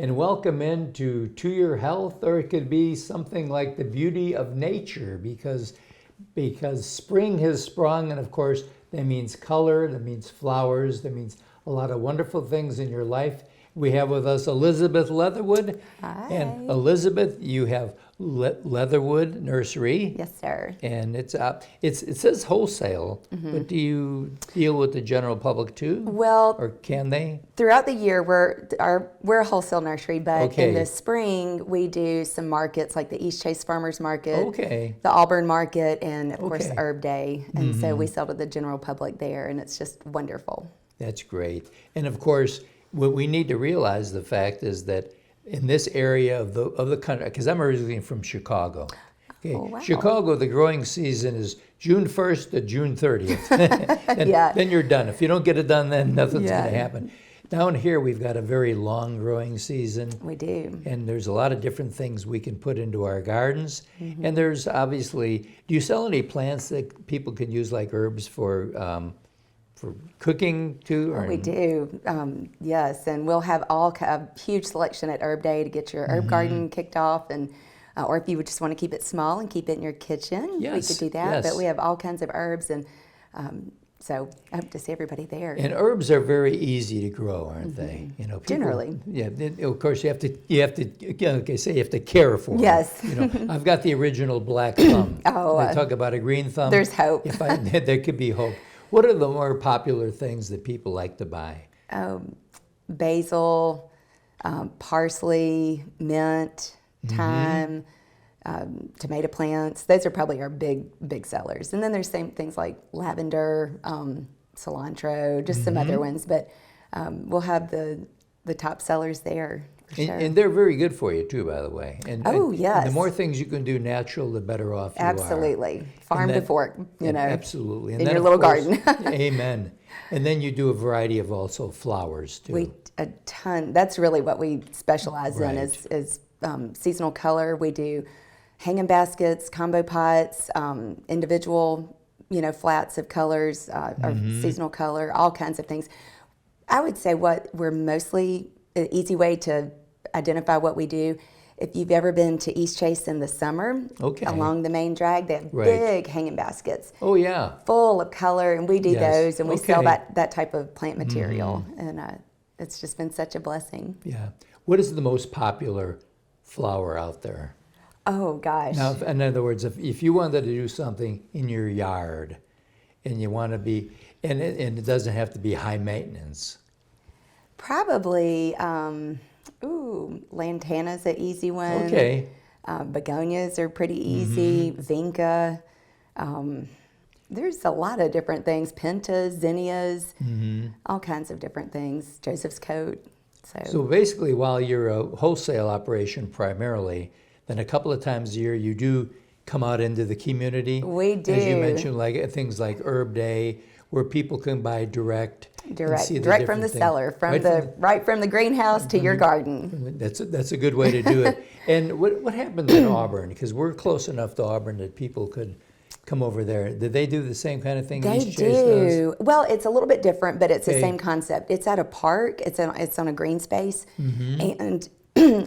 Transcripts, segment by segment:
and welcome into To Your Health, or it could be something like the beauty of nature, because spring has sprung, and of course that means color, that means flowers, that means a lot of wonderful things in your life. We have with us Elizabeth Leatherwood. Hi. And Elizabeth, you have Leatherwood Nursery. Yes, sir. And it says wholesale, but do you deal with the general public too? Well, or can they? Throughout the year, we're a wholesale nursery, but Okay. in the spring we do some markets like the East Chase Farmers Market, Okay. the Auburn Market, and of course Okay. Herb Day. And so we sell to the general public there, and it's just wonderful. That's great. And of course, what we need to realize the fact is that in this area of the country, because I'm originally from Chicago. Okay. Oh, wow. Chicago, the growing season is June 1st to June 30th. and Yeah. then you're done. If you don't get it done, then nothing's Yeah. going to happen. Down here, we've got a very long growing season. We do. And there's a lot of different things we can put into our gardens. And there's obviously, do you sell any plants that people can use like herbs for cooking too? We do, yes, and we'll have a huge selection at Herb Day to get your herb garden kicked off, and or if you would just want to keep it small and keep it in your kitchen, we Yes, could do that. yes. But we have all kinds of herbs, and so I hope to see everybody there. And herbs are very easy to grow, aren't they? You know, people, Generally. Yeah. Of course, you have to care for them. Yes. You know, I've got the original black thumb. Oh, They talk about a green thumb. there's hope. There could be hope. What are the more popular things that people like to buy? Basil, parsley, mint, thyme, tomato plants. Those are probably our big sellers. And then there's things like lavender, cilantro, just some other ones. But we'll have the top sellers there. For sure. And they're very good for you too, by the way. And yes. the more things you can do natural, the better off you are. Absolutely. Farm to fork, you know. Absolutely. And in then, your of little course, garden. Amen. And then you do a variety of also flowers too. A ton. That's really what we specialize in Right. is seasonal color. We do hanging baskets, combo pots, individual, flats of colors, or seasonal color, all kinds of things. I would say what we're mostly, an easy way to identify what we do, if you've ever been to East Chase in the summer, Okay. along the main drag, they have Right. big hanging baskets. Oh, yeah. Full of color, and we do Yes. those, and we sell Okay. that type of plant material, and it's just been such a blessing. Yeah. What is the most popular flower out there? Oh gosh. Now, in other words, if you wanted to do something in your yard and you want to be, and it doesn't have to be high maintenance. Probably, lantana's an easy one. Okay. Begonias are pretty easy. Vinca. There's a lot of different things. Pentas, zinnias, all kinds of different things. Joseph's coat. So basically, while you're a wholesale operation primarily, then a couple of times a year you do come out into the community. We do. As you mentioned, like things like Herb Day, where people can buy direct. and see Direct from different the things. seller, right from the greenhouse to your garden. That's a good way to do it. And what happens in Auburn? Because we're close enough to Auburn that people could come over there. Did they do the same kind of thing They East Chase does? do. Well, it's a little bit different, but it's the Okay. same concept. It's at a park. It's on a green space, Mm-hmm. and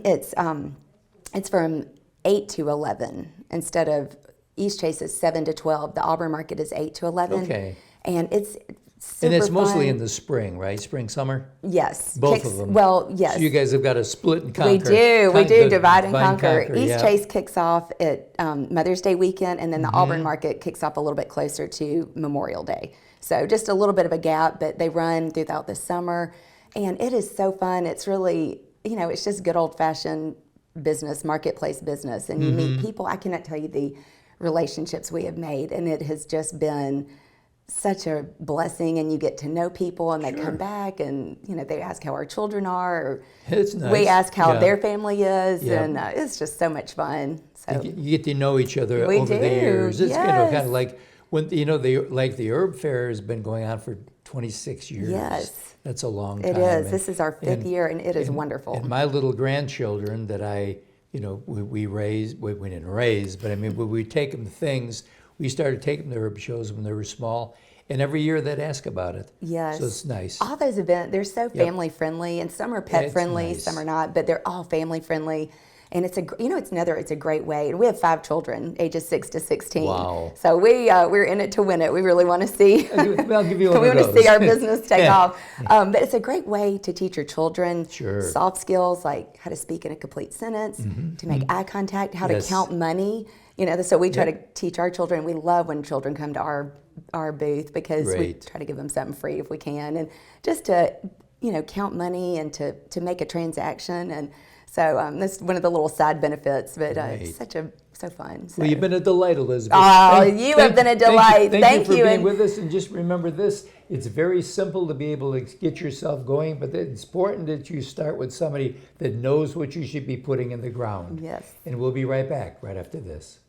it's from 8 to 11 instead of East Chase is 7 to 12. The Auburn Market is 8 to 11. Okay. And it's super And it's mostly fun. in the spring, right? Spring, summer? Yes. Both of them. Well, yes. So you guys have got to split and conquer. We do. We do divide and Divide conquer. East yeah. Chase kicks off at Mother's Day weekend, and then the Auburn Market kicks off a little bit closer to Memorial Day. So just a little bit of a gap, but they run throughout the summer, and it is so fun. It's really, it's just good old-fashioned business, marketplace business, and you meet people. I cannot tell you the relationships we have made, and it has just been such a blessing, and you get to know people, and they come back, and they ask how our children are, or It's nice. we ask how Yeah. their family is, Yeah. and it's just so much fun. So You get to know each other We over the do, years. It's kind yes. of like when the herb fair has been going on for 26 years. Yes. That's a long time. it is. And- This is our fifth year, and it is wonderful. And my little grandchildren that we raised, we didn't raise, but I mean, we take them to things. We started taking them to herb shows when they were small, And every year they'd ask about it. Yes. So it's nice. All those events, they're so family friendly, and some are pet It's friendly, nice. some are not, but they're all family friendly. And it's it's a great way. And we have 5 children, ages 6 to 16. Wow. So we're in it to win it. We really want to see. I'll give you one we of want to see those. our business take off. But it's a great way to teach your children Sure. soft skills like how to speak in a complete sentence, to make eye contact, how Yes. to count money. So we try to teach our children. We love when children come to our booth because we Great. try to give them something free if we can, and just to count money and to make a transaction. And so that's one of the little side benefits, but it's so fun. So. Well, you've been a delight, Elizabeth. Oh, you have been a delight. Thank you for being and- with us. And just remember this, it's very simple to be able to get yourself going, but it's important that you start with somebody that knows what you should be putting in the ground. Yes. And we'll be right back right after this.